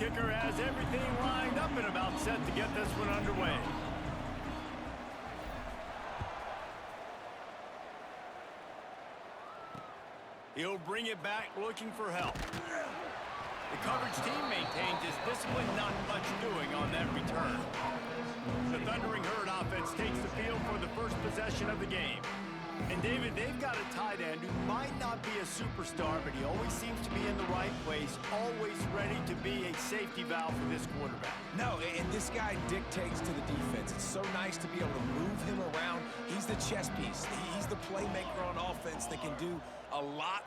kicker has everything lined up and about set to get this one underway. He'll bring it back looking for help. The coverage team maintains his discipline, not much doing on that return. The Thundering Herd offense takes the field for the first possession of the game. And David, they've got a tight end who might not be a superstar, but he always seems to be in the right place, always ready to be a safety valve for this quarterback. No, and this guy dictates to the defense. It's so nice to be able to move him around. He's the chess piece. He's the playmaker on offense that can do a lot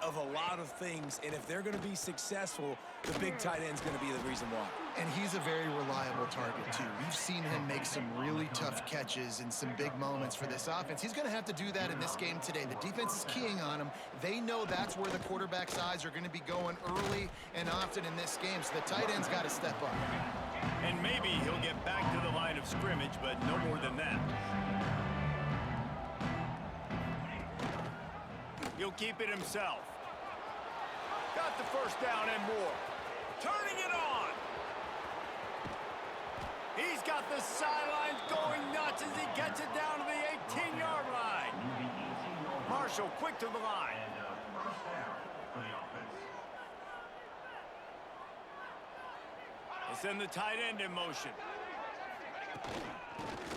of things. And if they're going to be successful, the big tight end's going to be the reason why. And he's a very reliable target, too. We've seen him make some really tough catches in some big moments for this offense. He's going to have to do that in this game today. The defense is keying on him. They know that's where the quarterback's eyes are going to be going early and often in this game, so the tight end's got to step up. And maybe he'll get back to the line of scrimmage, but no more than that. He'll keep it himself. Got the first down and more. Turning it on. He's got the sidelines going nuts as he gets it down to the 18-yard line. Marshall quick to the line. He'll send the tight end in motion.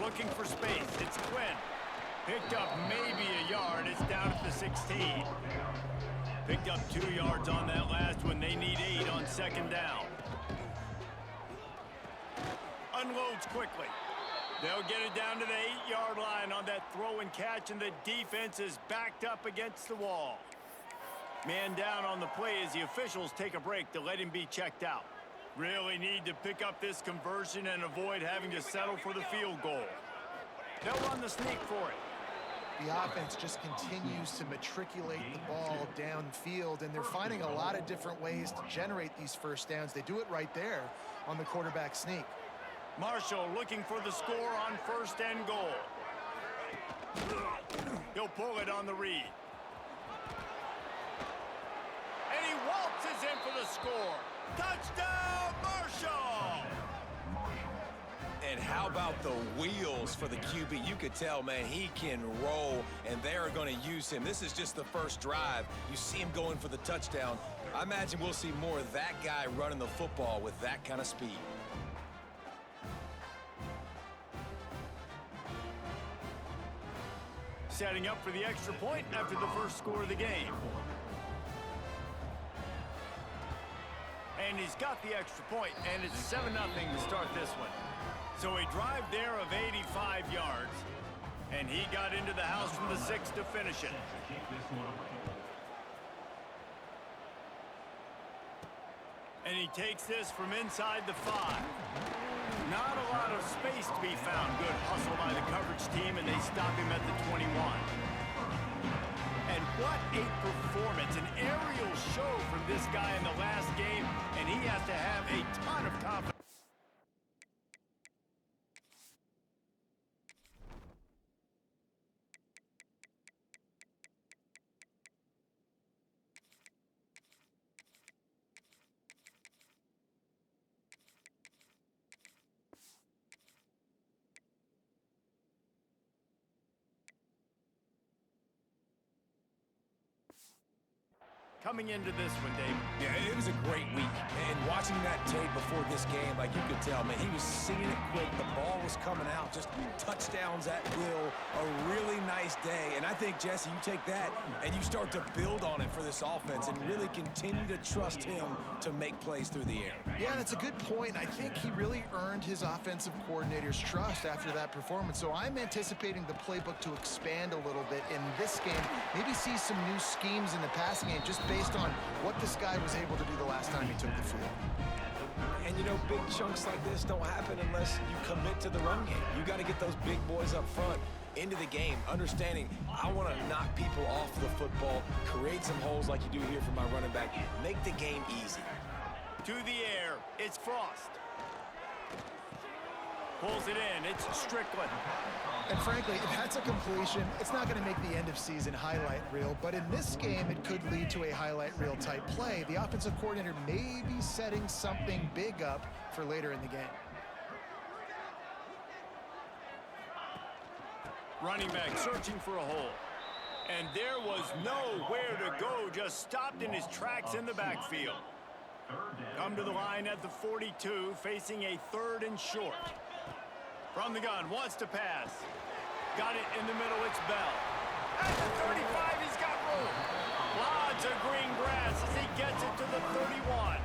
Looking for space. It's Quinn. Picked up maybe a yard. It's down at the 16. Picked up 2 yards on that last one. They need 8 on second down. Unloads quickly. They'll get it down to the 8-yard line on that throw and catch, and the defense is backed up against the wall. Man down on the play as the officials take a break to let him be checked out. Really need to pick up this conversion and avoid having to settle for the field goal. They'll run the sneak for it. The offense just continues to matriculate the ball downfield, and they're finding a lot of different ways to generate these first downs. They do it right there on the quarterback sneak. Marshall looking for the score on first and goal. He'll pull it on the read. And he waltzes in for the score. Touchdown, Marshall! And how about the wheels for the QB? You could tell, man, he can roll, and they are going to use him. This is just the first drive. You see him going for the touchdown. I imagine we'll see more of that guy running the football with that kind of speed. Setting up for the extra point after the first score of the game. And he's got the extra point, and it's 7-0 to start this one. So a drive there of 85 yards, and he got into the house from the 6 to finish it. And he takes this from inside the 5. Not a lot of space to be found. Good hustle by the coverage team, and they stop him at the 21. And what a performance, an aerial show from this guy in the last game, and he has to have a ton of confidence. Coming into this one, Dave. Yeah, it was a great week. And watching that tape before this game, like you could tell, man, he was seeing it quick. The ball was coming out, just touchdowns at will. A really nice day. And I think, Jesse, you take that and you start to build on it for this offense and really continue to trust him to make plays through the air. Yeah, that's a good point. I think he really earned his offensive coordinator's trust after that performance. So I'm anticipating the playbook to expand a little bit in this game. Maybe see some new schemes in the passing game just based on what this guy was able to do the last time he took the field. And, you know, big chunks like this don't happen unless you commit to the run game. You got to get those big boys up front into the game, understanding I want to knock people off the football, create some holes like you do here for my running back, make the game easy. To the air, it's Frost. Pulls it in. It's Strickland. And frankly, if that's a completion, it's not going to make the end-of-season highlight reel. But in this game, it could lead to a highlight reel type play. The offensive coordinator may be setting something big up for later in the game. Running back searching for a hole. And there was nowhere to go, just stopped in his tracks in the backfield. Come to the line at the 42, facing a 3rd and short. From the gun, wants to pass. Got it in the middle, it's Bell. At the 35, he's got room. Lots of green grass as he gets it to the 31.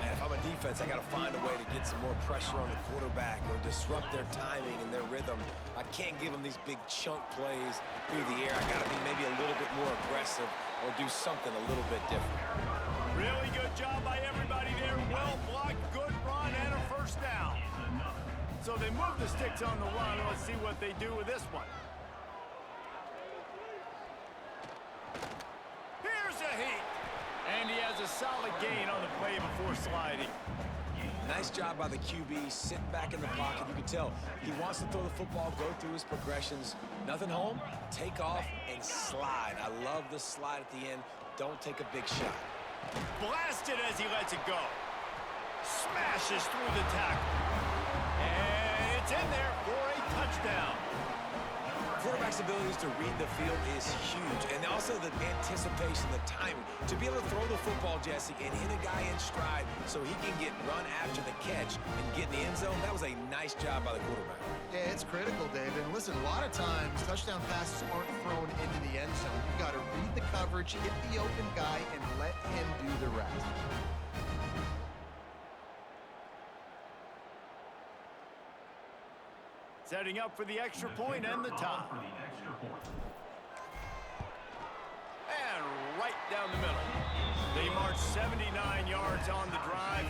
Man, if I'm a defense, I got to find a way to get some more pressure on the quarterback or disrupt their timing and their rhythm. I can't give them these big chunk plays through the air. I got to be maybe a little bit more aggressive or do something a little bit different. Really good job by everybody there. Well blocked, good run, and a first down. So they move the sticks on the run. Let's see what they do with this one. Here's a heat. And he has a solid gain on the play before sliding. Nice job by the QB, sitting back in the pocket. You can tell he wants to throw the football, go through his progressions. Nothing home, take off, and slide. I love the slide at the end. Don't take a big shot. Blasted as he lets it go. Smashes through the tackle. And it's in there for a touchdown. Quarterback's abilities to read the field is huge, and also the anticipation, the timing. To be able to throw the football, Jesse, and hit a guy in stride so he can get run after the catch and get in the end zone, that was a nice job by the quarterback. Yeah, it's critical, David. And listen, a lot of times, touchdown passes aren't thrown into the end zone. You've got to read the coverage, hit the open guy, and let him do the rest. Setting up for the extra point and the tie. And right down the middle. They march 79 yards on the drive,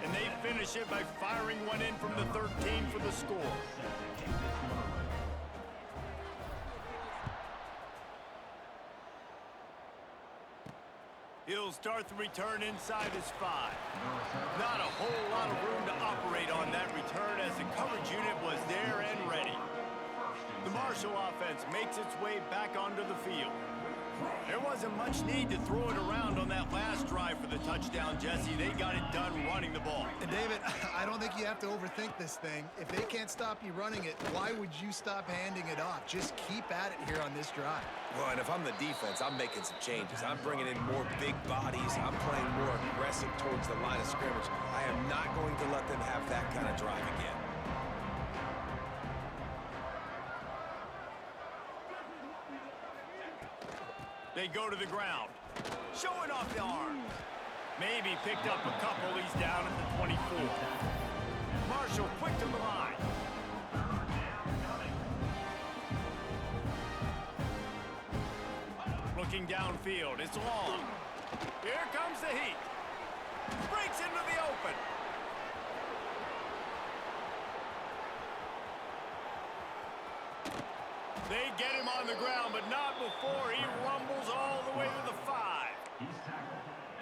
and they finish it by firing one in from the 13 for the score. He'll start the return inside his 5. Not a whole lot of room to operate on that return as the coverage unit was there and ready. The Marshall offense makes its way back onto the field. There wasn't much need to throw it around on that last drive for the touchdown, Jesse. They got it done running the ball. And David, I don't think you have to overthink this thing. If they can't stop you running it, why would you stop handing it off? Just keep at it here on this drive. Well, and if I'm the defense, I'm making some changes. I'm bringing in more big bodies. I'm playing more aggressive towards the line of scrimmage. I am not going to let them have that kind of drive again. They go to the ground, showing off the arm. Maybe picked up a couple. He's down at the 24. Marshall quick to the line. Looking downfield, it's long. Here comes the heat. Breaks into the open. They get him on the ground, but not before he rumbles all the way to the 5.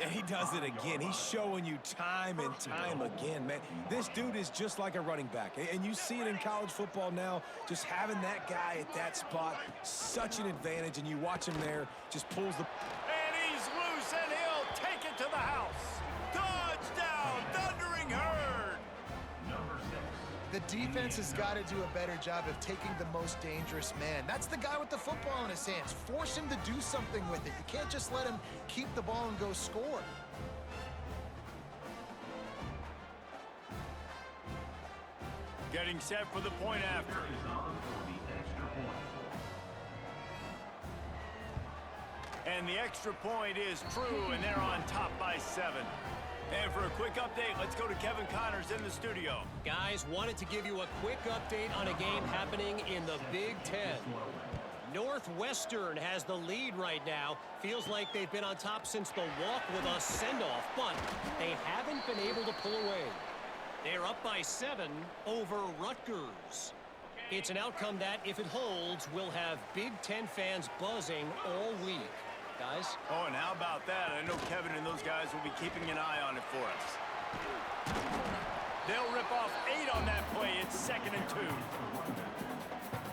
And he does it again. He's showing you time and time again, man. This dude is just like a running back. And you see it in college football now, just having that guy at that spot, such an advantage. And you watch him there, just pulls the... And he's loose, and he'll take it to the house. Touchdown, Thundering Herd. The defense has got to do a better job of taking the most dangerous man. That's the guy with the football in his hands. Force him to do something with it. You can't just let him keep the ball and go score. Getting set for the point after. And the extra point is true, and they're on top by 7. And for a quick update, let's go to Kevin Connors in the studio. Guys, wanted to give you a quick update on a game happening in the Big Ten. Northwestern has the lead right now. Feels like they've been on top since the walk with a send-off, but they haven't been able to pull away. They're up by 7 over Rutgers. It's an outcome that, if it holds, will have Big Ten fans buzzing all week. Guys? Oh, and how about that? I know Kevin and those guys will be keeping an eye on it for us. They'll rip off 8 on that play. It's 2nd and 2.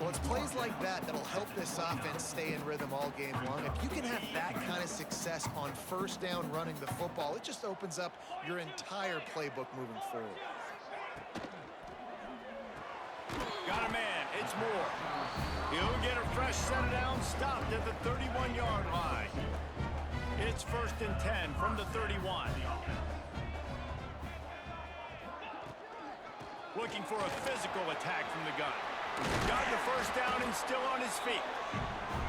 Well, it's plays like that that'll help this offense stay in rhythm all game long. If you can have that kind of success on first down running the football, it just opens up your entire playbook moving forward. Got a man. It's Moore. He'll get a fresh set of downs stopped at the 31-yard line. It's 1st and 10 from the 31. Looking for a physical attack from the gun. Got the first down and still on his feet.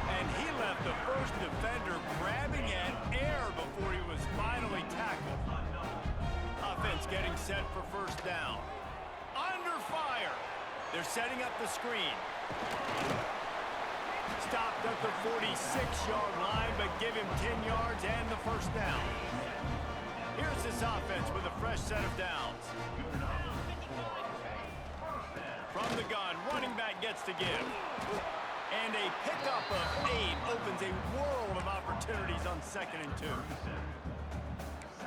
And he left the first defender grabbing at air before he was finally tackled. Offense getting set for first down. Under fire. They're setting up the screen. Stopped at the 46-yard line, but give him 10 yards and the first down. Here's this offense with a fresh set of downs. From the gun, running back gets to give. And a pickup of 8 opens a world of opportunities on 2nd and 2.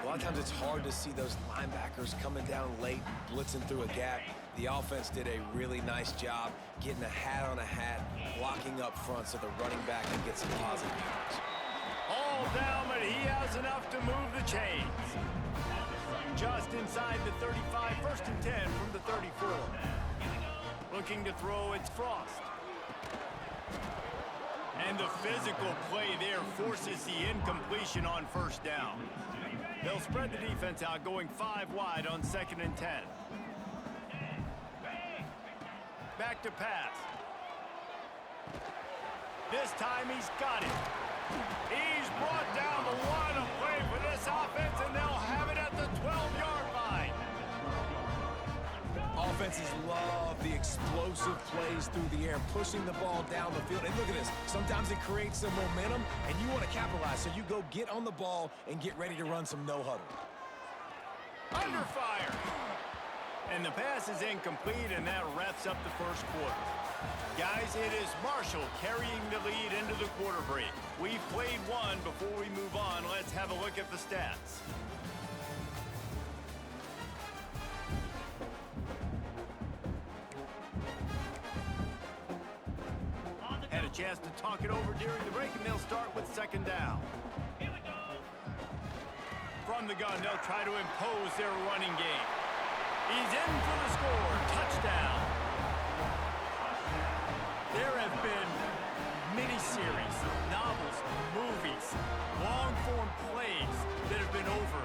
A lot of times it's hard to see those linebackers coming down late, blitzing through a gap. The offense did a really nice job getting a hat on a hat, blocking up front so the running back can get some positive yards. All down, but he has enough to move the chains. Just inside the 35, 1st and 10 from the 34. Looking to throw, it's Frost. And the physical play there forces the incompletion on first down. They'll spread the defense out, going 5 wide on 2nd and 10. Back to pass. This time he's got it. He's brought down the line of play for this offense, and they'll have it at the 12-yard line. Offenses love the explosive plays through the air, pushing the ball down the field. And look at this. Sometimes it creates some momentum, and you want to capitalize. So you go get on the ball and get ready to run some no-huddle. Under fire. And the pass is incomplete, and that wraps up the first quarter. Guys, it is Marshall carrying the lead into the quarter break. We've played one. Before we move on, let's have a look at the stats. Had a chance to talk it over during the break, and they'll start with 2nd down. From the gun, they'll try to impose their running game. He's in for the score. Touchdown. There have been miniseries, novels, movies, long-form plays that have been over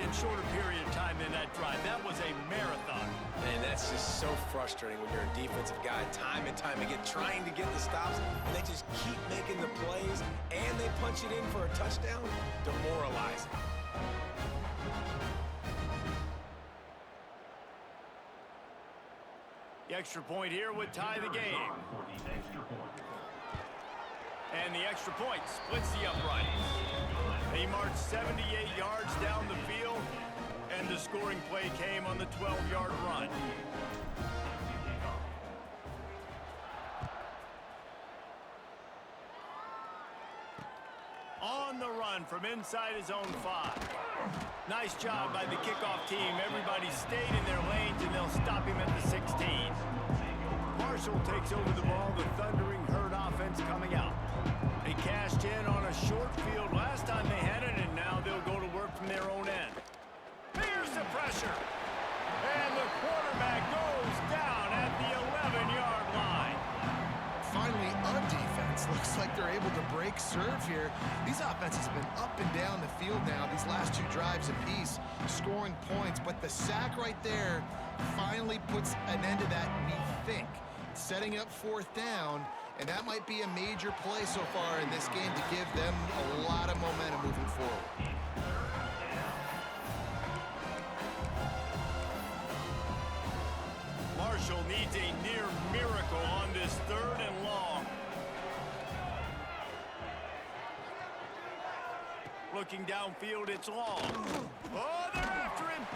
in shorter period of time than that drive. That was a marathon. And that's just so frustrating when you're a defensive guy, time and time again, trying to get the stops, and they just keep making the plays, and they punch it in for a touchdown. Demoralizing. The extra point here would tie the game. And the extra point splits the uprights. They marched 78 yards down the field, and the scoring play came on the 12-yard run. On the run from inside his own 5. Nice job by the kickoff team. Everybody stayed in their lanes, and they'll stop him at the 16. Marshall takes over the ball. The Thundering Herd offense coming out. They cashed in on a short field last time they had it, and now they'll go to work from their own end. Here's the pressure. And the quarterback goes down at the 11-yard line. Finally, on defense, looks like they're able to break serve here. These offenses have been up and down the field now, these last 2 drives apiece, scoring points. But the sack right there finally puts an end to that, we think. Setting up 4th down, and that might be a major play so far in this game to give them a lot of momentum moving forward. Marshall needs a near miracle on this 3rd and long. Looking downfield, it's long. Oh, they're after him.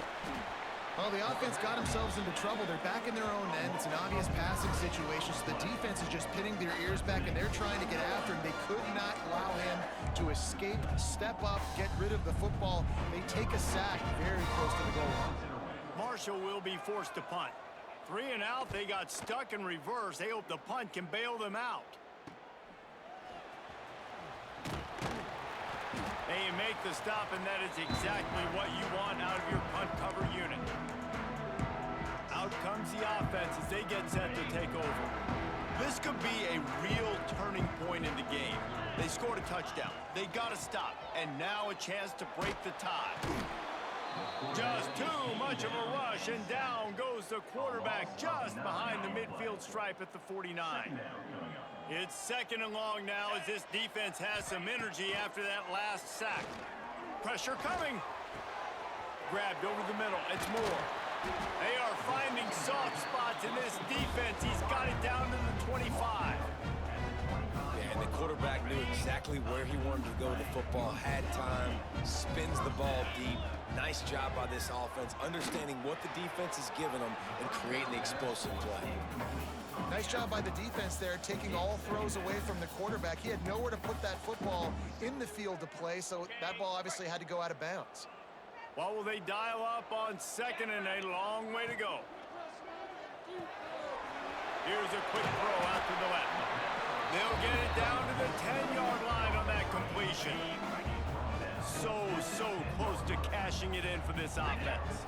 Well, the offense got themselves into trouble. They're back in their own end. It's an obvious passing situation, so the defense is just pinning their ears back, and they're trying to get after him. They could not allow him to escape, step up, get rid of the football. They take a sack very close to the goal line. Marshall will be forced to punt. 3 and out, they got stuck in reverse. They hope the punt can bail them out. They make the stop, and that is exactly what you want out of your punt cover unit. Out comes the offense as they get set to take over. This could be a real turning point in the game. They scored a touchdown. They got to stop, and now a chance to break the tie. Just too much of a rush, and down goes the quarterback just behind the midfield stripe at the 49. It's 2nd and long now as this defense has some energy after that last sack. Pressure coming. Grabbed over the middle. It's Moore. They are finding soft spots in this defense. He's got it down to the 25. Yeah, and the quarterback knew exactly where he wanted to go with the football, had time, spins the ball deep. Nice job by this offense, understanding what the defense is giving them and creating the explosive play. Nice job by the defense there, taking all throws away from the quarterback. He had nowhere to put that football in the field to play, so that ball obviously had to go out of bounds. What will they dial up on 2nd and a long way to go? Here's a quick throw out to the left. They'll get it down to the 10-yard line on that completion. So close to cashing it in for this offense.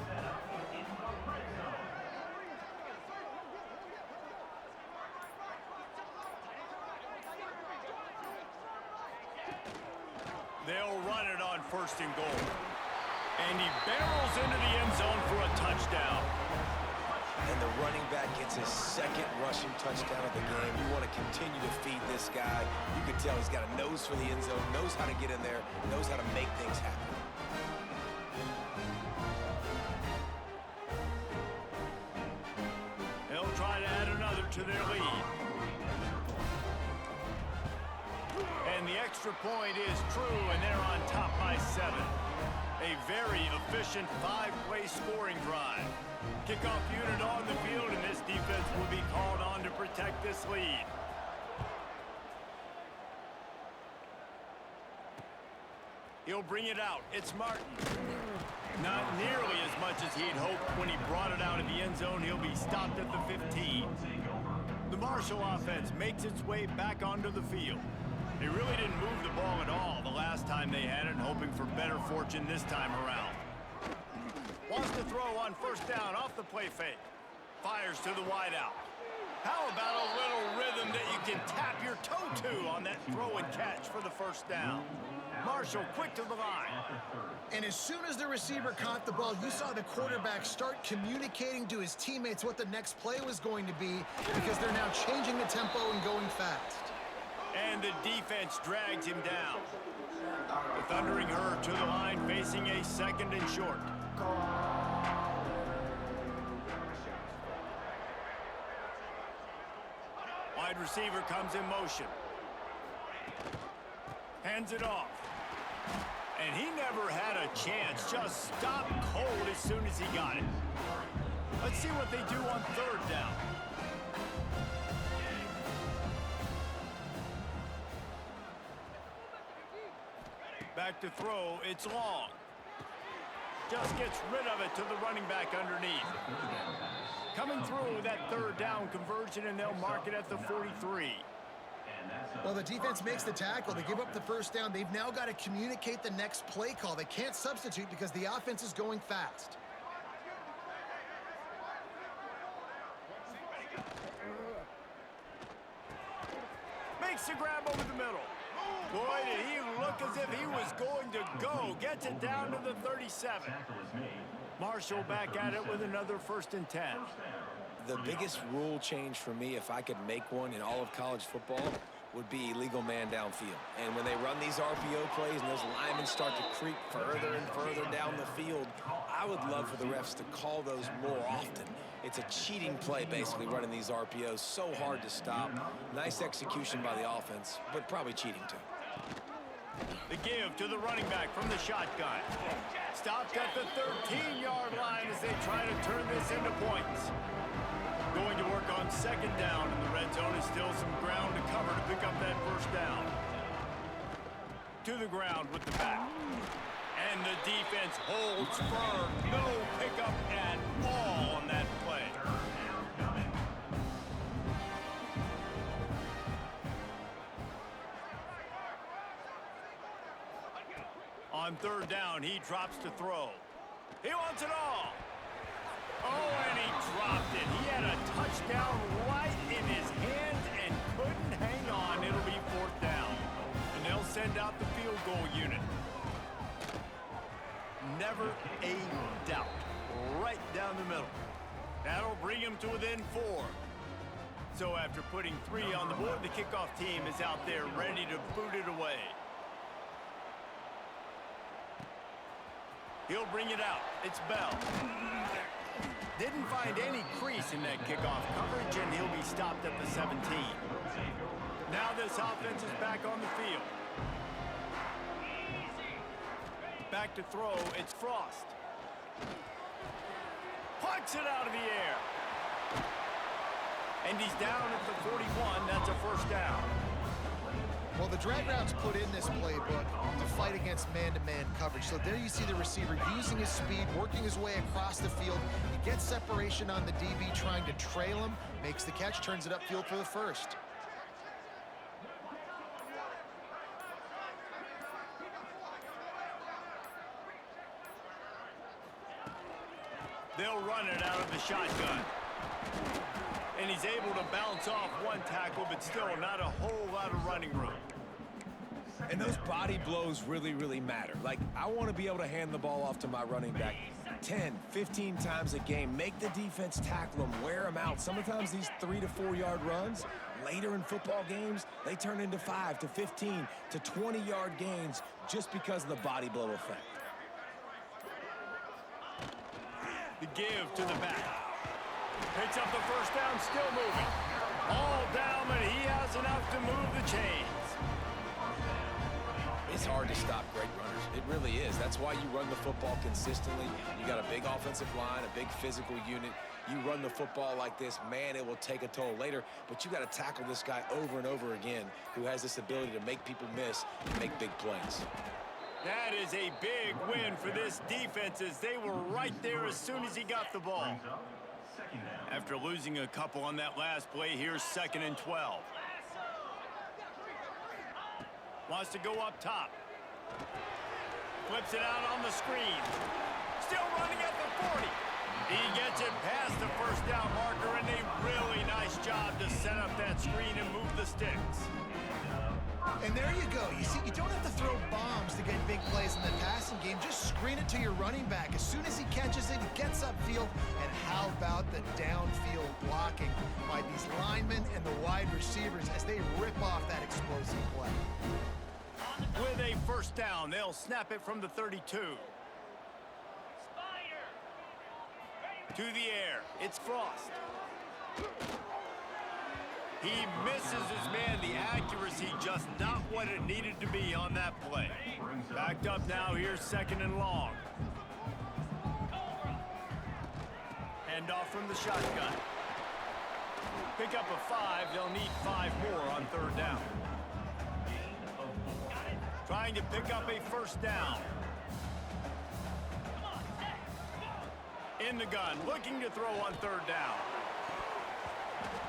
They'll run it on 1st and goal. And he barrels into the end zone for a touchdown. And the running back gets his 2nd rushing touchdown of the game. You want to continue to feed this guy. You can tell he's got a nose for the end zone, knows how to get in there, knows how to make things happen. They'll try to add another to their lead. And the extra point is true, and they're on top by 7. A very efficient 5-play scoring drive. Kickoff unit on the field, and this defense will be called on to protect this lead. He'll bring it out. It's Martin. Not nearly as much as he'd hoped when he brought it out of the end zone. He'll be stopped at the 15. The Marshall offense makes its way back onto the field. They really didn't move the ball at all the last time they had it, hoping for better fortune this time around. Wants to throw on 1st down off the play fake. Fires to the wideout. How about a little rhythm that you can tap your toe to on that throw and catch for the 1st down? Marshall quick to the line. And as soon as the receiver caught the ball, you saw the quarterback start communicating to his teammates what the next play was going to be, because they're now changing the tempo and going fast. And the defense drags him down. The Thundering Herd to the line, facing a 2nd and short. Wide receiver comes in motion. Hands it off. And he never had a chance. Just stopped cold as soon as he got it. Let's see what they do on 3rd down. Back to throw, it's long. Just gets rid of it to the running back underneath. Coming through that 3rd down conversion, and they'll mark it at the 43. Well, the defense makes the tackle. They give up the 1st down. They've now got to communicate the next play call. They can't substitute because the offense is going fast. Makes the grab over the middle. Boy, did he look as if he was going to go. Gets it down to the 37. Marshall back at it with another 1st and 10. The biggest rule change for me, if I could make one in all of college football, would be illegal man downfield. And when they run these RPO plays and those linemen start to creep further and further down the field, I would love for the refs to call those more often. It's a cheating play, basically, running these RPOs. So hard to stop. Nice execution by the offense, but probably cheating too. The give to the running back from the shotgun. Stopped at the 13-yard line as they try to turn this into points. Going to work on 2nd down, and the red zone is still some ground to cover to pick up that 1st down. To the ground with the back. And the defense holds firm. No pickup at all on that play. On third down, he drops to throw. He wants it all. Oh, and he dropped it. He had a touchdown right in his hands and couldn't hang on. It'll be fourth down. And they'll send out the field goal unit. Never a doubt. Right down the middle. That'll bring him to within 4. So after putting 3 on the board, the kickoff team is out there ready to boot it away. He'll bring it out. It's Bell. Didn't find any crease in that kickoff coverage, and he'll be stopped at the 17. Now this offense is back on the field. Back to throw, it's Frost. Plucks it out of the air. And he's down at the 41. That's a first down. Well, the drag routes put in this playbook to fight against man-to-man coverage. So there you see the receiver using his speed, working his way across the field. He gets separation on the DB, trying to trail him, makes the catch, turns it upfield for the first. They'll run it out of the shotgun. And he's able to bounce off one tackle, but still not a whole lot of running room. And those body blows really, really matter. Like, I want to be able to hand the ball off to my running back 10, 15 times a game. Make the defense tackle him, wear him out. Sometimes these 3 to 4 yard runs, later in football games, they turn into 5 to 15 to 20 yard gains just because of the body blow effect. The give to the back. Picks up the first down, still moving. All down, but he has enough to move the chains. It's hard to stop great runners. It really is. That's why you run the football consistently. You got a big offensive line, a big physical unit. You run the football like this, man, it will take a toll later. But you got to tackle this guy over and over again who has this ability to make people miss and make big plays. That is a big win for this defense, as they were right there as soon as he got the ball. After losing a couple on that last play, here's 2nd and 12. Wants to go up top. Flips it out on the screen. Still running at the 40. He gets it past the first down marker, and a really nice job to set up that screen and move the sticks. And there you go. You see, you don't have to throw bombs to get big plays in the passing game. Just screen it to your running back. As soon as he catches it, he gets upfield. And how about the downfield blocking by these linemen and the wide receivers as they rip off that explosive play. With a first down, they'll snap it from the 32. To the air, it's Frost. He misses his man. The accuracy just not what it needed to be on that play. Backed up now. Here's 2nd and long. Hand off from the shotgun. Pick up a 5. They'll need 5 more on 3rd down. Trying to pick up a first down. In the gun, looking to throw on 3rd down.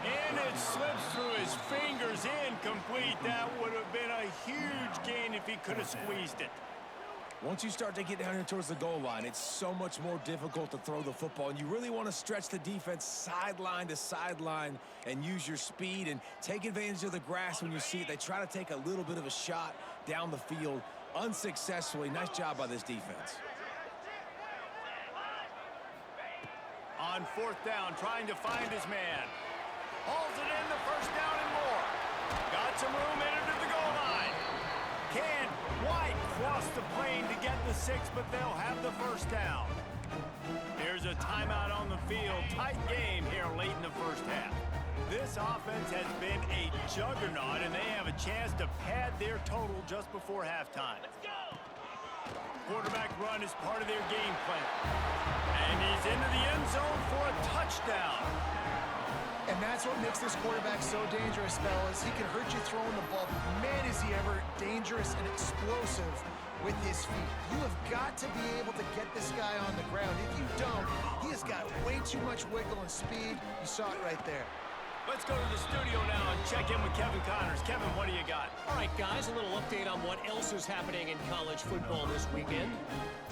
And it slips through his fingers, incomplete. That would have been a huge gain if he could have squeezed it. Once you start to get down here towards the goal line, it's so much more difficult to throw the football, and you really want to stretch the defense sideline to sideline and use your speed and take advantage of the grass when you see it. They try to take a little bit of a shot down the field unsuccessfully. Nice job by this defense. On 4th down, trying to find his man. Hauls it in, the first down and more. Got some room in it to the goal line. Can't quite cross the plane to get the 6, but they'll have the first down. Here's a timeout on the field. Tight game here late in the first half. This offense has been a juggernaut, and they have a chance to pad their total just before halftime. Quarterback run is part of their game plan. And he's into the end zone for a touchdown. And that's what makes this quarterback so dangerous, fellas. He can hurt you throwing the ball, but man, is he ever dangerous and explosive with his feet. You have got to be able to get this guy on the ground. If you don't, he has got way too much wiggle and speed. You saw it right there. Let's go to the studio now and check in with Kevin Connors. Kevin, what do you got? All right, guys, a little update on what else is happening in college football this weekend.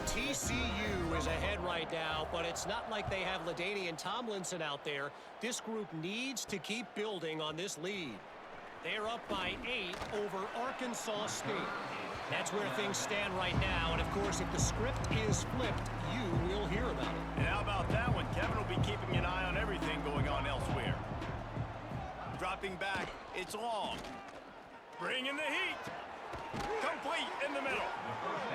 TCU is ahead right now, but it's not like they have LaDainian Tomlinson out there. This group needs to keep building on this lead. They're up by 8 over Arkansas State. That's where things stand right now, and of course, if the script is flipped, you will hear about it. And how about that one? Kevin will be keeping an eye on everything going on elsewhere. Dropping back, it's long. Bringing the heat. Complete in the middle.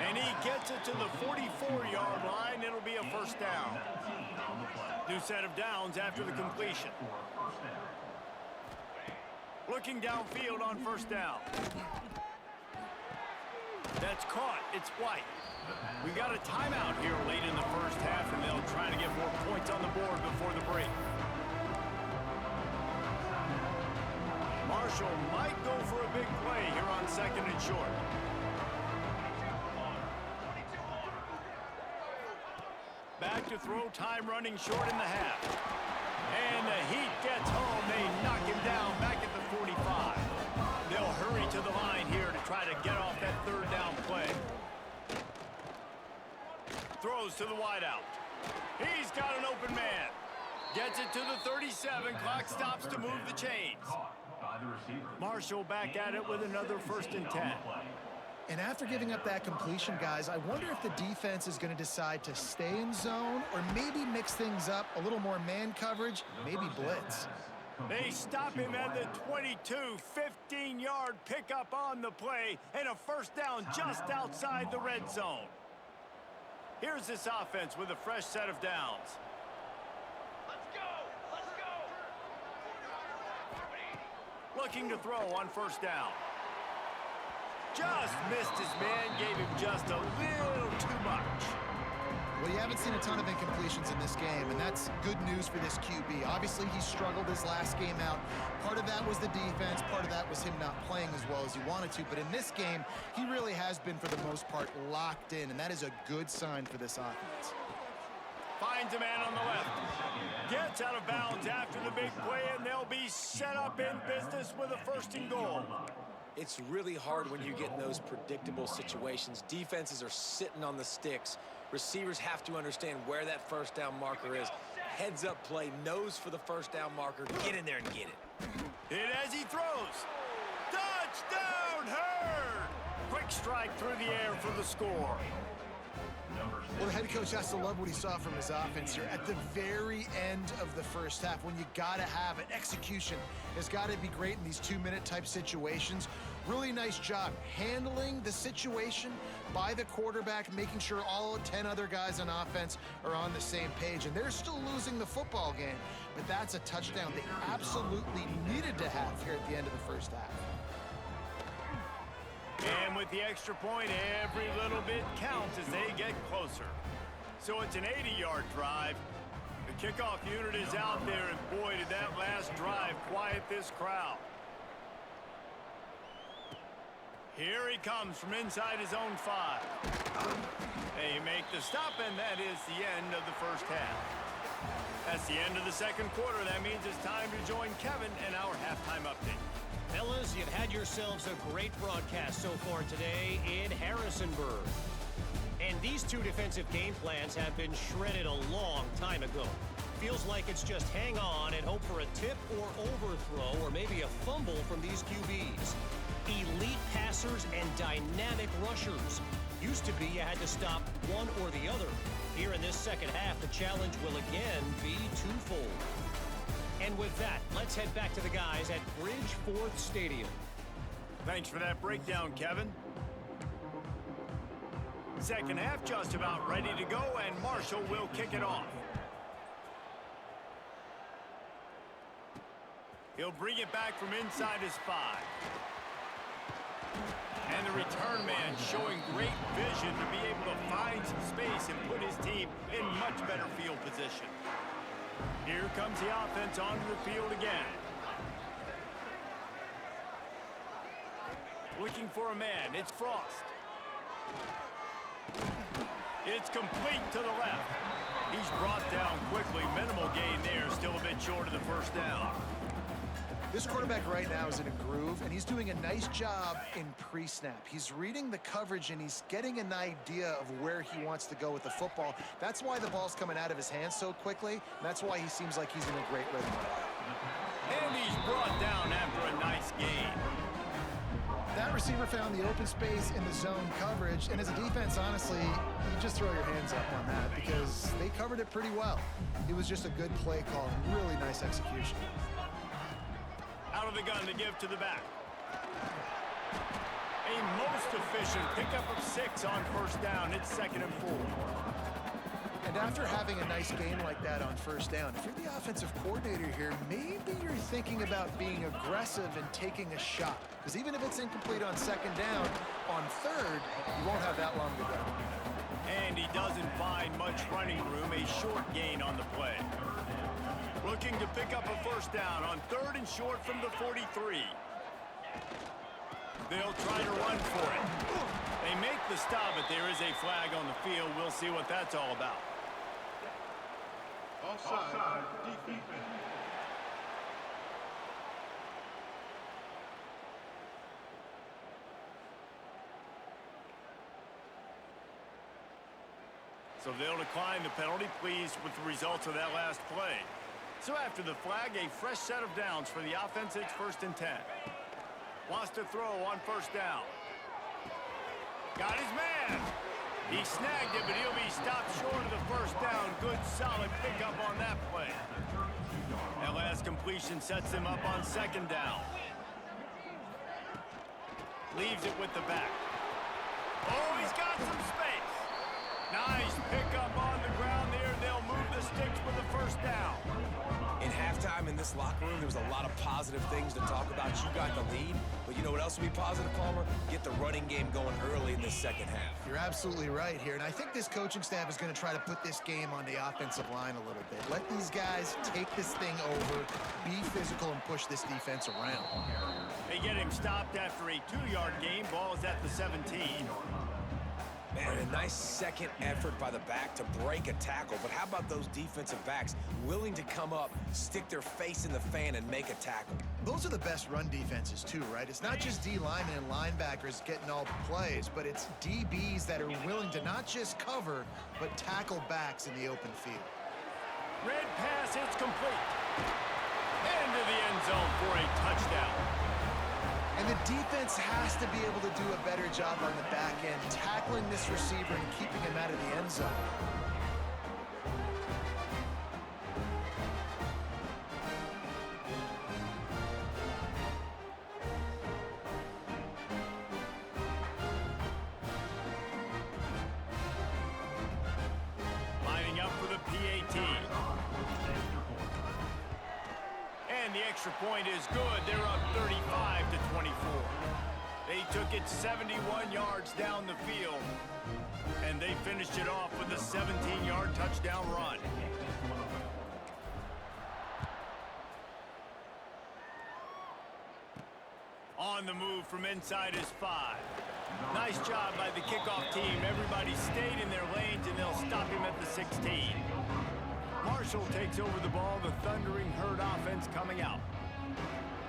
And he gets it to the 44-yard line. It'll be a first down. New set of downs after the completion. Looking downfield on first down. That's caught. It's White. We got a timeout here late in the first half, and they'll try to get more points on the board before the break. Marshall might go for a big play here on second and short. Back to throw, time running short in the half. And the Heat gets home. They knock him down back at the 45. They'll hurry to the line here to try to get off that third down play. Throws to the wideout. He's got an open man. Gets it to the 37. Clock stops to move the chains. Marshall back at it with another 1st and 10. And after giving up that completion, guys, I wonder if the defense is going to decide to stay in zone or maybe mix things up, a little more man coverage, maybe blitz. They stop him at the 22, 15-yard pickup on the play, and a first down just outside the red zone. Here's this offense with a fresh set of downs. Looking to throw on first down. Just missed his man, gave him just a little too much. Well, you haven't seen a ton of incompletions in this game, and that's good news for this QB. Obviously, he struggled his last game out. Part of that was the defense. Part of that was him not playing as well as he wanted to. But in this game, he really has been, for the most part, locked in, and that is a good sign for this offense. Finds a man on the left. Gets out of bounds after the big play, and they'll be set up in business with a 1st and goal. It's really hard when you get in those predictable situations. Defenses are sitting on the sticks. Receivers have to understand where that first down marker is. Heads up play, nose for the first down marker. Get in there and get it. Hit as he throws. Touchdown, Hurd! Quick strike through the air for the score. Well, the head coach has to love what he saw from his offense here at the very end of the first half. When you got to have it, execution has got to be great in these 2-minute type situations. Really nice job handling the situation by the quarterback, making sure all 10 other guys on offense are on the same page. And they're still losing the football game, but that's a touchdown they absolutely needed to have here at the end of the first half. And with the extra point, every little bit counts as they get closer. So it's an 80-yard drive. The kickoff unit is out there, and boy, did that last drive quiet this crowd. Here he comes from inside his own 5. They make the stop, and that is the end of the first half. That's the end of the second quarter. That means it's time to join Kevin in our halftime update. Fellas, you've had yourselves a great broadcast so far today in Harrisonburg. And these two defensive game plans have been shredded a long time ago. Feels like it's just hang on and hope for a tip or overthrow or maybe a fumble from these QBs. Elite passers and dynamic rushers. Used to be you had to stop one or the other. Here in this second half, the challenge will again be twofold. And with that, let's head back to the guys at Bridgeforth Stadium. Thanks for that breakdown, Kevin. Second half just about ready to go, and Marshall will kick it off. He'll bring it back from inside his 5. And the return man showing great vision to be able to find some space and put his team in much better field position. Here comes the offense onto the field again. Looking for a man. It's Frost. It's complete to the left. He's brought down quickly. Minimal gain there. Still a bit short of the first down. This quarterback right now is in a groove, and he's doing a nice job in pre-snap. He's reading the coverage, and he's getting an idea of where he wants to go with the football. That's why the ball's coming out of his hands so quickly, and that's why he seems like he's in a great rhythm. And he's brought down after a nice gain. That receiver found the open space in the zone coverage, and as a defense, honestly, you just throw your hands up on that because they covered it pretty well. It was just a good play call and really nice execution. Out of the gun to give to the back. A most efficient pickup of 6 on first down. It's 2nd and 4. And after having a nice game like that on first down, if you're the offensive coordinator here, maybe you're thinking about being aggressive and taking a shot. Because even if it's incomplete on 2nd down, on 3rd, you won't have that long to go. And he doesn't find much running room. A short gain on the play. Looking to pick up a first down on 3rd and short from the 43. They'll try to run for it. They make the stop, but there is a flag on the field. We'll see what that's all about. Offside, defense. So they'll decline the penalty, pleased with the results of that last play. So after the flag, a fresh set of downs for the offense. It's 1st and 10. Wants to throw on first down. Got his man. He snagged it, but he'll be stopped short of the first down. Good, solid pickup on that play. That last completion sets him up on 2nd down. Leaves it with the back. Oh, he's got some space. Nice pickup on the ground there. They'll move the sticks for the first down. In halftime in this locker room, there was a lot of positive things to talk about. You got the lead, but you know what else will be positive, Palmer? Get the running game going early in the 2nd half. You're absolutely right here, and I think this coaching staff is going to try to put this game on the offensive line a little bit. Let these guys take this thing over, be physical, and push this defense around. They get him stopped after a 2-yard gain. Ball is at the 17. Man, a nice second effort by the back to break a tackle. But how about those defensive backs willing to come up, stick their face in the fan, and make a tackle? Those are the best run defenses, too, right? It's not just D linemen and linebackers getting all the plays, but it's DBs that are willing to not just cover, but tackle backs in the open field. Red pass, it's complete. Into the end zone for a touchdown. And the defense has to be able to do a better job on the back end, tackling this receiver and keeping him out of the end zone. Lining up for the P18. And the extra point is good. They're up 35-24. They took it 71 yards down the field, and they finished it off with a 17-yard touchdown run. On the move from inside his 5. Nice job by the kickoff team. Everybody stayed in their lanes, and they'll stop him at the 16. Marshall takes over the ball, the Thundering Herd offense coming out.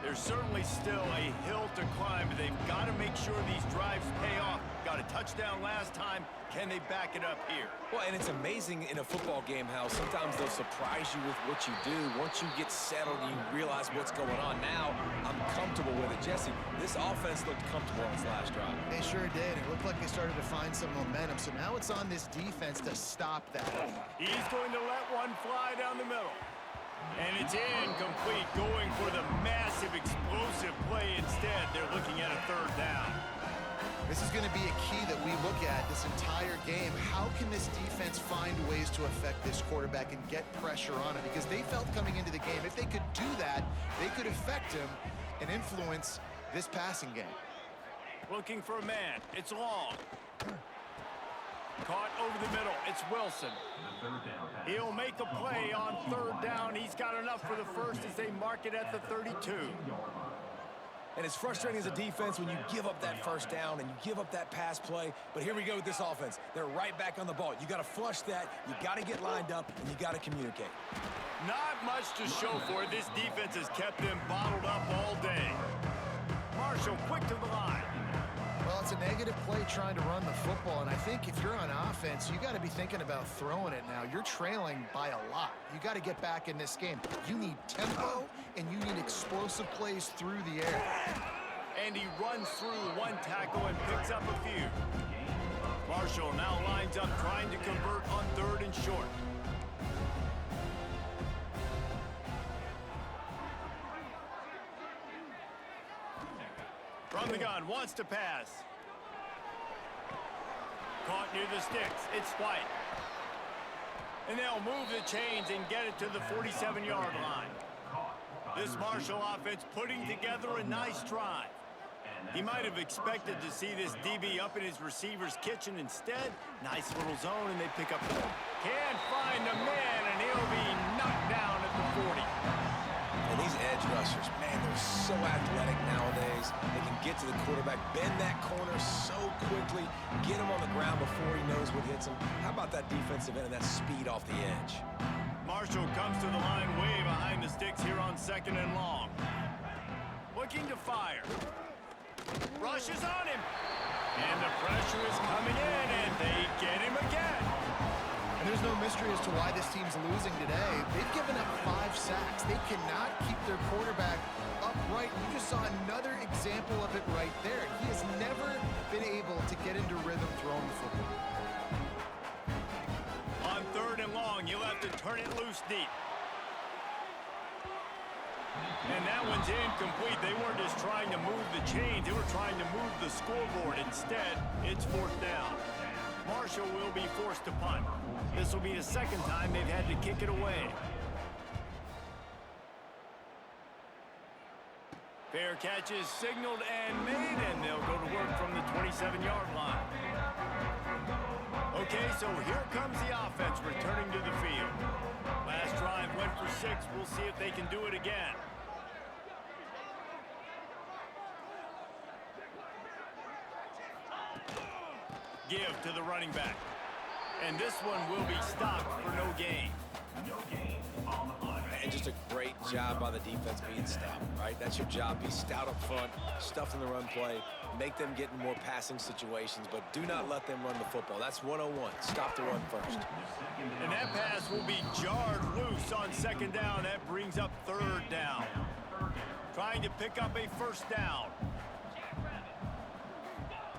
There's certainly still a hill to climb, but they've got to make sure these drives pay off. Got a touchdown last time. Can they back it up here? Well, and it's amazing in a football game how sometimes they'll surprise you with what you do. Once you get settled and you realize what's going on, now I'm comfortable with it. Jesse, this offense looked comfortable on its last drive. They sure did. It looked like they started to find some momentum. So now it's on this defense to stop that. He's going to let one fly down the middle. And it's incomplete, going for the massive, explosive play instead. They're looking at a 3rd down. This is going to be a key that we look at this entire game. How can this defense find ways to affect this quarterback and get pressure on him? Because they felt coming into the game, if they could do that, they could affect him and influence this passing game. Looking for a man. It's long. Caught over the middle. It's Wilson. He'll make a play on 3rd down. He's got enough for the first as they mark it at the 32. And it's frustrating as a defense when you give up that first down and you give up that pass play. But here we go with this offense. They're right back on the ball. You got to flush that. You got to get lined up, and you got to communicate. Not much to show for it. This defense has kept them bottled up all day. Marshall quick to the line. Well, it's a negative play trying to run the football, and I think if you're on offense, you got to be thinking about throwing it now. You're trailing by a lot. You got to get back in this game. You need tempo, and you need explosive plays through the air. And he runs through one tackle and picks up a few. Marshall now lines up trying to convert on 3rd and short. From the gun, wants to pass. Caught near the sticks. It's White. And they'll move the chains and get it to the 47-yard line. This Marshall offense putting together a nice drive. He might have expected to see this DB up in his receiver's kitchen. Instead, nice little zone, and they pick up the ball. Can't find a man, and he'll be knocked down at the 40. And these edge rushers, man, they're so athletic nowadays. They can get to the quarterback, bend that corner so quickly, get him on the ground before he knows what hits him. How about that defensive end and that speed off the edge? Marshall comes to the line way behind the sticks here on 2nd and long. Looking to fire. Rushes on him. And the pressure is coming in, and they get him again. And there's no mystery as to why this team's losing today. They've given up 5 sacks. They cannot keep their quarterback upright. You just saw another example of it right there. He has never been able to get into rhythm throwing the football. On 3rd and long, you'll have to turn it loose deep. And that one's incomplete. They weren't just trying to move the chains. They were trying to move the scoreboard. Instead, it's 4th down. Marshall will be forced to punt. This will be the 2nd time they've had to kick it away. Fair catch is signaled and made, and they'll go to work from the 27-yard line. Okay, so here comes the offense returning to the field. Last drive went for 6. We'll see if they can do it again. Give to the running back. And this one will be stopped for no gain. And just a great job by the defense being stout, right? That's your job. Be stout up front, stuff in the run play, make them get in more passing situations, but do not let them run the football. That's 101. Stop the run first. And that pass will be jarred loose on 2nd down. That brings up 3rd down. Trying to pick up a 1st down.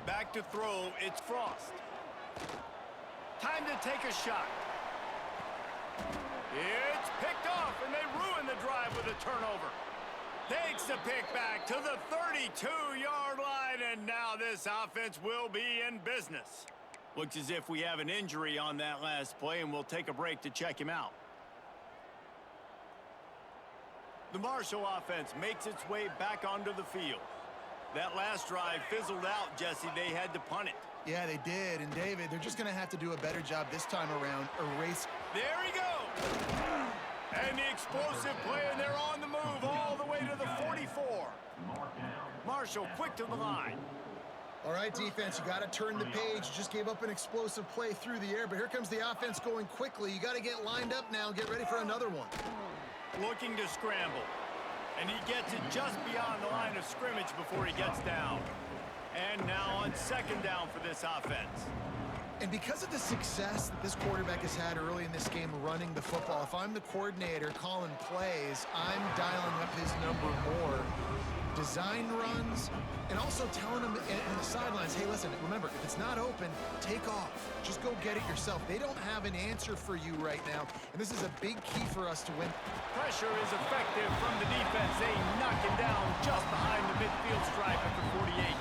Back to throw, it's Frost. Time to take a shot. It's picked off, and they ruin the drive with a turnover. Takes the pick back to the 32-yard line, and now this offense will be in business. Looks as if we have an injury on that last play, and we'll take a break to check him out. The Marshall offense makes its way back onto the field. That last drive fizzled out, Jesse. They had to punt it. Yeah, they did. And, David, they're just going to have to do a better job this time around. There he goes. And the explosive play, and they're on the move all the way to the 44. Marshall quick to the line. All right, defense, you got to turn the page. You just gave up an explosive play through the air, but here comes the offense going quickly. You got to get lined up now and get ready for another one. Looking to scramble. And he gets it just beyond the line of scrimmage before he gets down. And now on 2nd down for this offense. And because of the success that this quarterback has had early in this game running the football, if I'm the coordinator calling plays, I'm dialing up his number more. Design runs, and also telling them on the sidelines, hey, listen, remember, if it's not open, take off. Just go get it yourself. They don't have an answer for you right now, and this is a big key for us to win. Pressure is effective from the defense. They knock him down just behind the midfield stripe at the 48.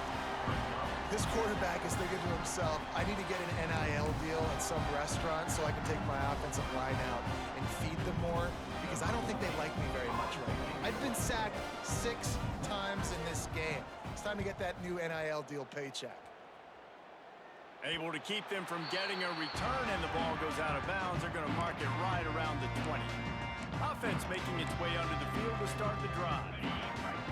This quarterback is thinking to himself, I need to get an NIL deal at some restaurant so I can take my offensive line out and feed them more, because I don't think they like me very much right now. I've been sacked 6 times in this game. It's time to get that new NIL deal paycheck. Able to keep them from getting a return, and the ball goes out of bounds. They're going to mark it right around the 20. Offense making its way under the field to start the drive.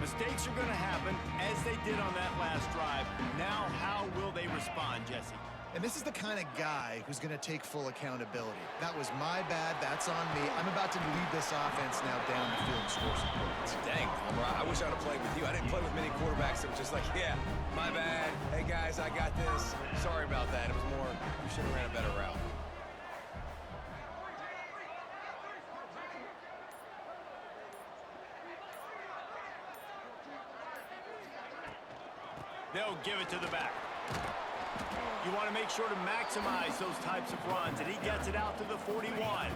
Mistakes are going to happen, as they did on that last drive. Now, how will they respond, Jesse? And this is the kind of guy who's going to take full accountability. That was my bad. That's on me. I'm about to lead this offense now down the field and score some points. Dang, Palmer, I wish I would have played with you. I didn't play with many quarterbacks that were just like, yeah, my bad. Hey, guys, I got this. Sorry about that. It was more, you should have ran a better route. They'll give it to the back. You want to make sure to maximize those types of runs, and he gets it out to the 41.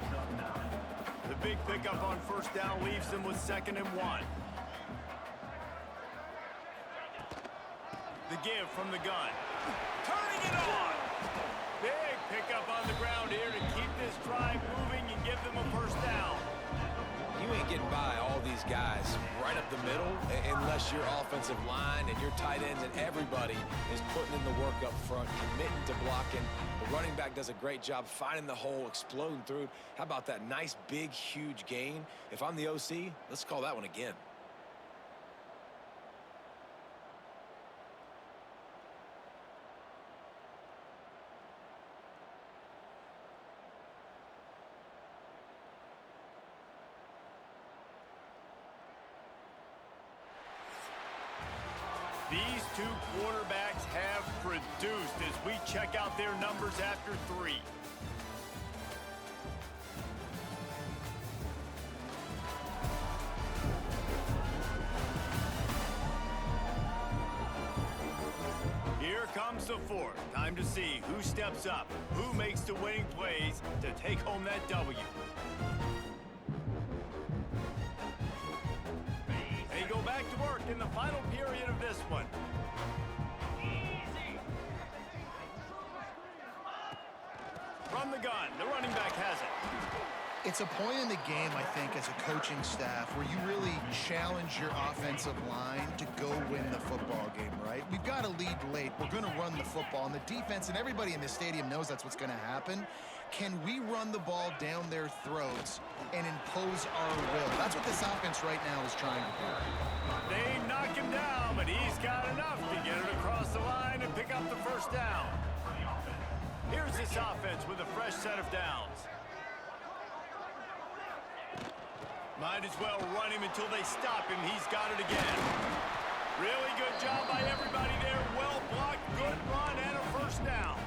The big pickup on first down leaves them with 2nd and 1. The give from the gun. Turning it on! Big pickup on the ground here to keep this drive moving and give them a first down. You ain't getting by all these guys right up the middle unless your offensive line and your tight ends and everybody is putting in the work up front, committing to blocking. The running back does a great job finding the hole, exploding through. How about that nice, big, huge gain? If I'm the OC, let's call that one again. These two quarterbacks have produced as we check out their numbers after 3. Here comes the 4th. Time to see who steps up, who makes the winning plays to take home that W. They go back to work in the final period of this one. From the gun, the running back has it. It's a point in the game, I think, as a coaching staff where you really challenge your offensive line to go win the football game, right? We've got to lead late. We're going to run the football, and the defense and everybody in the stadium knows that's what's going to happen. Can we run the ball down their throats and impose our will? That's what this offense right now is trying to do. They knock him down, but he's got enough to get it across the line and pick up the first down. Here's this offense with a fresh set of downs. Might as well run him until they stop him. He's got it again. Really good job by everybody there. Well blocked, good run, and a first down.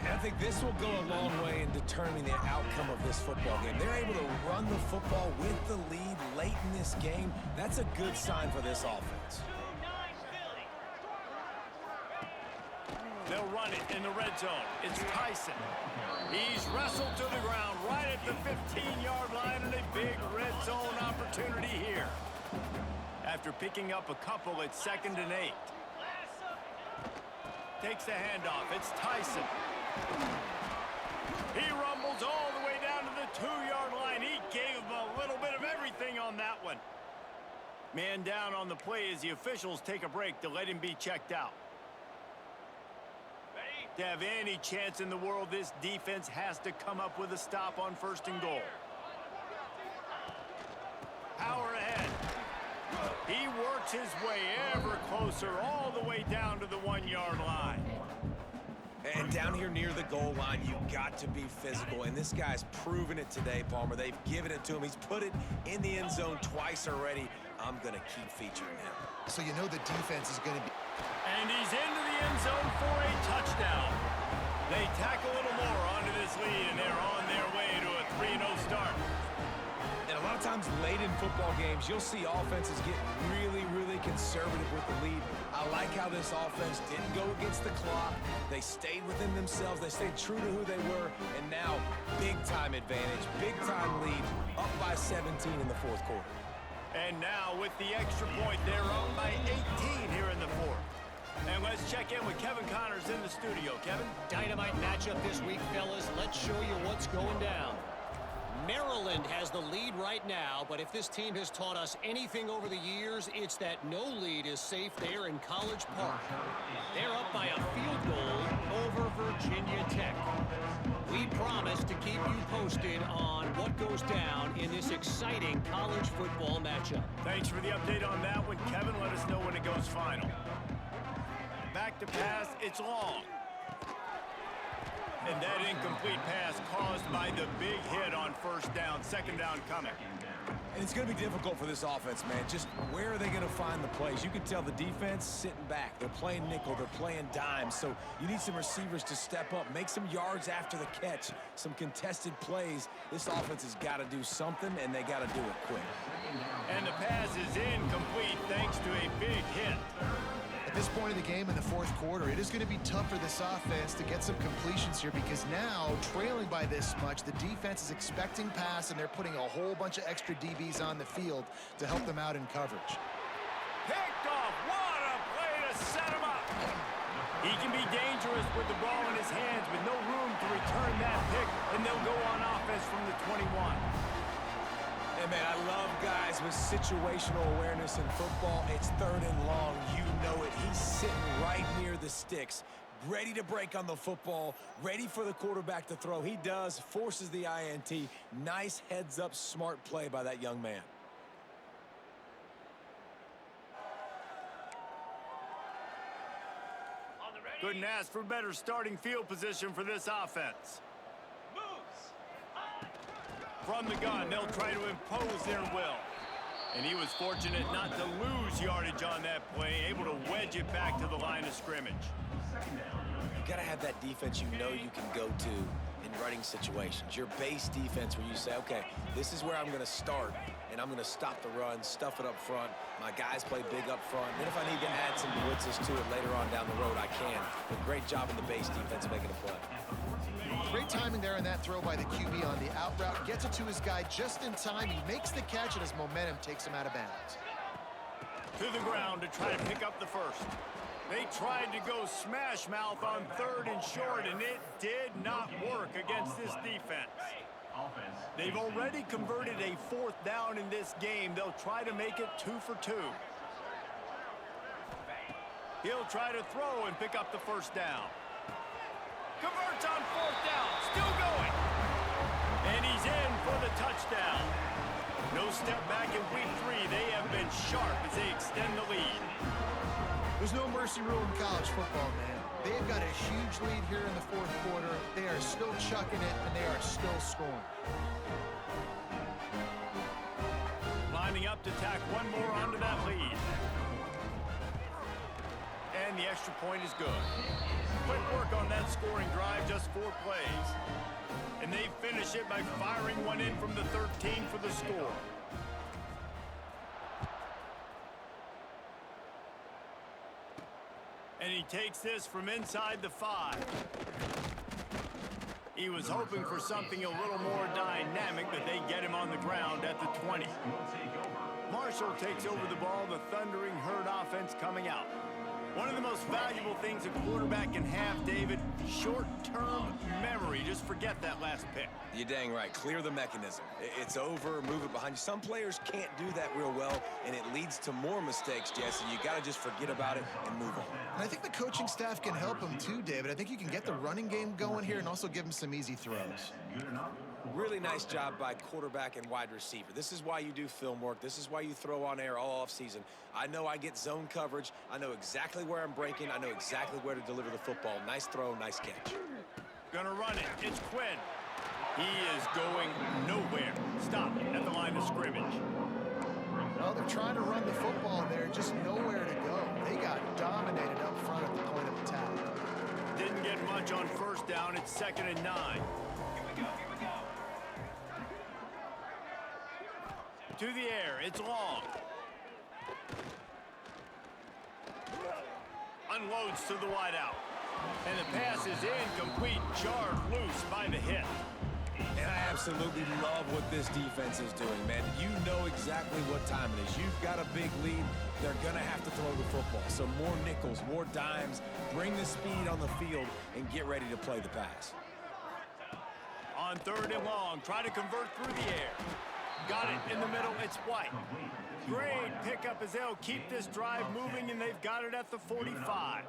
I think this will go a long way in determining the outcome of this football game. They're able to run the football with the lead late in this game. That's a good sign for this offense. They'll run it in the red zone. It's Tyson. He's wrestled to the ground right at the 15-yard line, and a big red zone opportunity here. After picking up a couple, it's 2nd and 8. Takes the handoff. It's Tyson. He rumbles all the way down to the 2-yard line. He gave him a little bit of everything on that one. Man down on the play as the officials take a break to let him be checked out. To have any chance in the world, this defense has to come up with a stop on 1st and goal. Power ahead. He works his way ever closer all the way down to the 1-yard line. And down here near the goal line, you've got to be physical. And this guy's proven it today, Palmer. They've given it to him. He's put it in the end zone twice already. I'm going to keep featuring him. So you know the defense is going to be... And he's into the end zone for a touchdown. They tack a little more onto this lead, and they're on their way to a 3-0 start. And a lot of times late in football games, you'll see offenses get really, really conservative with the lead. I like how this offense didn't go against the clock. They stayed within themselves. They stayed true to who they were. And now, big-time advantage, big-time lead, up by 17 in the 4th quarter. And now, with the extra point, they're up by 18 here in the 4th. And let's check in with Kevin Connors in the studio. Kevin? Dynamite matchup this week, fellas. Let's show you what's going down. Maryland has the lead right now, but if this team has taught us anything over the years, it's that no lead is safe there in College Park. They're up by a field goal over Virginia Tech. We promise to keep you posted on what goes down in this exciting college football matchup. Thanks for the update on that one, Kevin. Let us know when it goes final. Back to pass, it's long. And that incomplete pass caused by the big hit on first down. Second down coming. And it's going to be difficult for this offense, man. Just where are they going to find the plays? You can tell the defense sitting back. They're playing nickel. They're playing dime. So you need some receivers to step up, make some yards after the catch, some contested plays. This offense has got to do something, and they got to do it quick. And the pass is incomplete thanks to a big hit. At this point in the game in the fourth quarter, it is going to be tough for this offense to get some completions here because now, trailing by this much, the defense is expecting pass, and they're putting a whole bunch of extra DBs on the field to help them out in coverage. Picked off. What a play to set him up. He can be dangerous with the ball in his hands with no room to return that pick, and they'll go on offense from the 21. Hey, man, I love guys with situational awareness in football. It's third and long. You know it. He's sitting right near the sticks, ready to break on the football, ready for the quarterback to throw. He does, forces the INT. Nice heads-up, smart play by that young man. Couldn't ask for better starting field position for this offense. From the gun, they'll try to impose their will. And he was fortunate not to lose yardage on that play, able to wedge it back to the line of scrimmage. You got to have that defense you know you can go to in running situations. Your base defense where you say, okay, this is where I'm going to start, and I'm going to stop the run, stuff it up front. My guys play big up front. Then if I need to add some blitzes to it later on down the road, I can. But great job in the base defense making a play. Great timing there in that throw by the QB on the out route. Gets it to his guy just in time. He makes the catch, and his momentum takes him out of bounds. To the ground to try to pick up the first. They tried to go smash mouth on third and short, and it did not work against this defense. They've already converted a fourth down in this game. They'll try to make it 2 for 2. He'll try to throw and pick up the first down. Converts on fourth down, still going. And he's in for the touchdown. No step back in week 3. They have been sharp as they extend the lead. There's no mercy rule in college football, man. They've got a huge lead here in the fourth quarter. They are still chucking it, and they are still scoring. Lining up to tack one more onto that lead. And the extra point is good. Quick work on that scoring drive, just 4 plays. And they finish it by firing one in from the 13 for the score. And he takes this from inside the 5. He was hoping for something a little more dynamic, but they get him on the ground at the 20. Marshall takes over the ball, the thundering herd offense coming out. One of the most valuable things a quarterback can have, David, short-term memory. Just forget that last pick. You're dang right. Clear the mechanism. It's over, move it behind you. Some players can't do that real well, and it leads to more mistakes, Jesse. You got to just forget about it and move on. And I think the coaching staff can help him too, David. I think you can get the running game going here and also give him some easy throws. Really nice job by quarterback and wide receiver. This is why you do film work. This is why you throw on air all offseason. I know I get zone coverage. I know exactly where I'm breaking. I know exactly where to deliver the football. Nice throw, nice catch. Gonna run it. It's Quinn. He is going nowhere. Stop at the line of scrimmage. Well, they're trying to run the football there, just nowhere to go. They got dominated up front at the point of attack. Didn't get much on first down. It's 2nd and 9. Here we go. To the air. It's long. Unloads to the wideout. And the pass is incomplete. Jarred loose by the hit. And I absolutely love what this defense is doing, man. You know exactly what time it is. You've got a big lead. They're going to have to throw the football. So more nickels, more dimes. Bring the speed on the field and get ready to play the pass. On 3rd and long. Try to convert through the air. Got it in the middle. It's White. Great pickup as they'll keep this drive moving, and they've got it at the 45.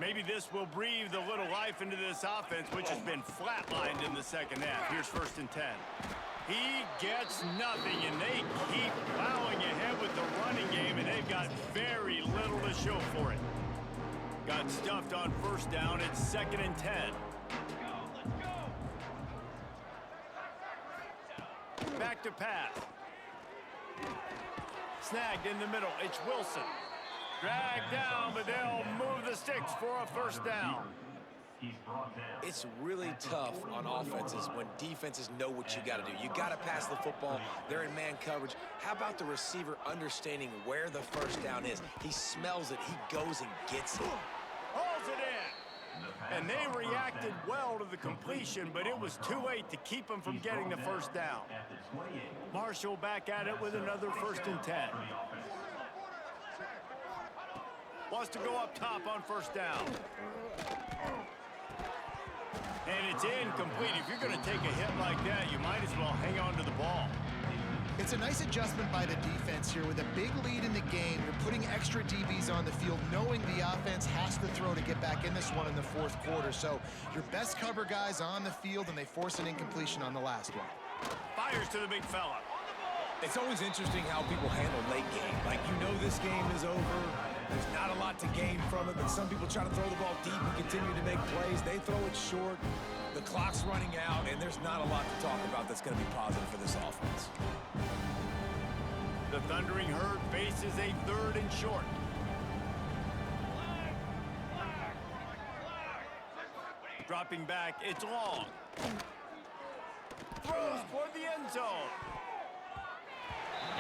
Maybe this will breathe a little life into this offense, which has been flatlined in the second half. Here's 1st and 10. He gets nothing, and they keep plowing ahead with the running game, and they've got very little to show for it. Got stuffed on 1st down. It's 2nd and 10. Back to pass. Snagged in the middle. It's Wilson. Dragged down, but they'll move the sticks for a 1st down. It's really tough on offenses when defenses know what you got to do. You got to pass the football. They're in man coverage. How about the receiver understanding where the 1st down is? He smells it. He goes and gets it. Hauls it in. And they reacted well to the completion, but it was too late to keep them from getting the 1st down. Marshall back at it with another 1st and 10. Wants to go up top on 1st down. And it's incomplete. If you're going to take a hit like that, you might as well hang on to the ball. It's a nice adjustment by the defense here. With a big lead in the game, you're putting extra DBs on the field, knowing the offense has to throw to get back in this one in the 4th quarter. So your best cover guys on the field, and they force an incompletion on the last one. Fires to the big fella. It's always interesting how people handle late game. Like, you know this game is over. There's not a lot to gain from it, but some people try to throw the ball deep and continue to make plays. They throw it short. The clock's running out, and there's not a lot to talk about that's going to be positive for this offense. The Thundering Herd faces a 3rd and short. Dropping back, it's long. Throws for the end zone.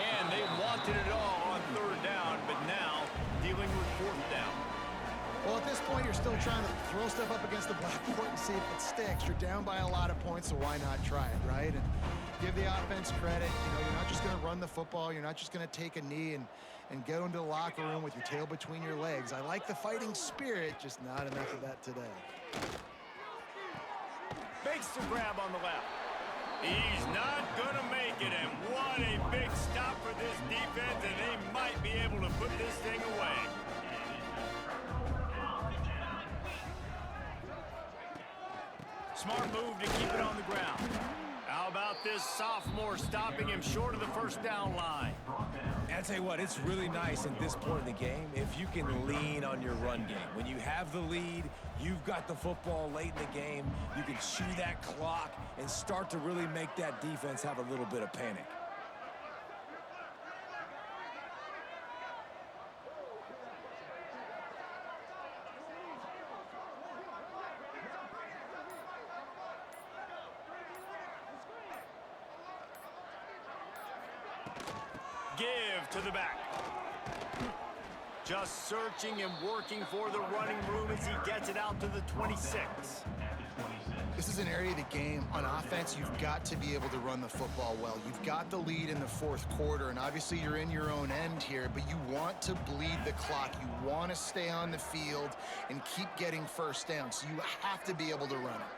And they wanted it all on 3rd down, but now dealing with 4th down. Well, at this point, you're still trying to throw stuff up against the blackboard and see if it sticks. You're down by a lot of points, so why not try it, right? And give the offense credit. You know, you're not just going to run the football. You're not just going to take a knee and go into the locker room with your tail between your legs. I like the fighting spirit, just not enough of that today. Makes the grab on the left. He's not going to make it, and what a big stop for this defense, and they might be able to put this thing away. Smart move to keep it on the ground. How about this sophomore stopping him short of the 1st down line? And I tell you what, it's really nice at this point in the game if you can lean on your run game. When you have the lead, you've got the football late in the game, you can chew that clock and start to really make that defense have a little bit of panic. Give to the back. Just searching and working for the running room as he gets it out to the 26. This is an area of the game. On offense, you've got to be able to run the football well. You've got the lead in the 4th quarter, and obviously you're in your own end here, but you want to bleed the clock. You want to stay on the field and keep getting 1st down, so you have to be able to run it.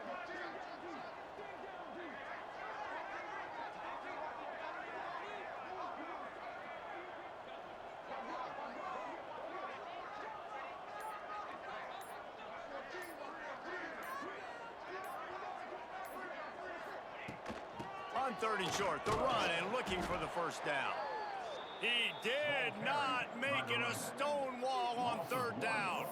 On 3rd and short, the run and looking for the 1st down. He did not make it a stone wall on 3rd down.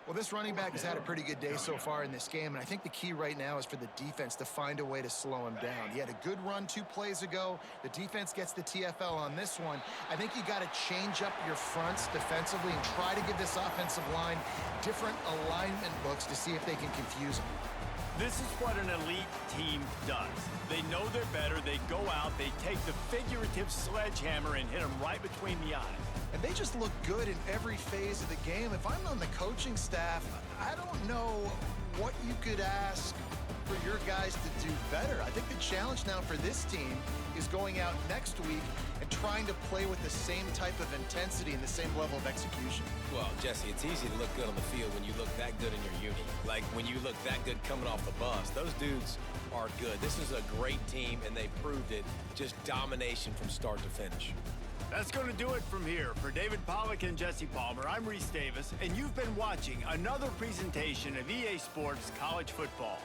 Well, this running back has had a pretty good day so far in this game, and I think the key right now is for the defense to find a way to slow him down. He had a good run 2 plays ago. The defense gets the TFL on this one. I think you got to change up your fronts defensively and try to give this offensive line different alignment looks to see if they can confuse him. This is what an elite team does. They know they're better. They go out, they take the figurative sledgehammer and hit them right between the eyes. And they just look good in every phase of the game. If I'm on the coaching staff, I don't know what you could ask for your guys to do better. I think the challenge now for this team is going out next week and trying to play with the same type of intensity and the same level of execution. Well, Jesse, it's easy to look good on the field when you look that good in your uni. Like when you look that good coming off the bus. Those dudes are good. This is a great team, and they proved it. Just domination from start to finish. That's going to do it from here. For David Pollack and Jesse Palmer, I'm Reese Davis, and you've been watching another presentation of EA Sports College Football.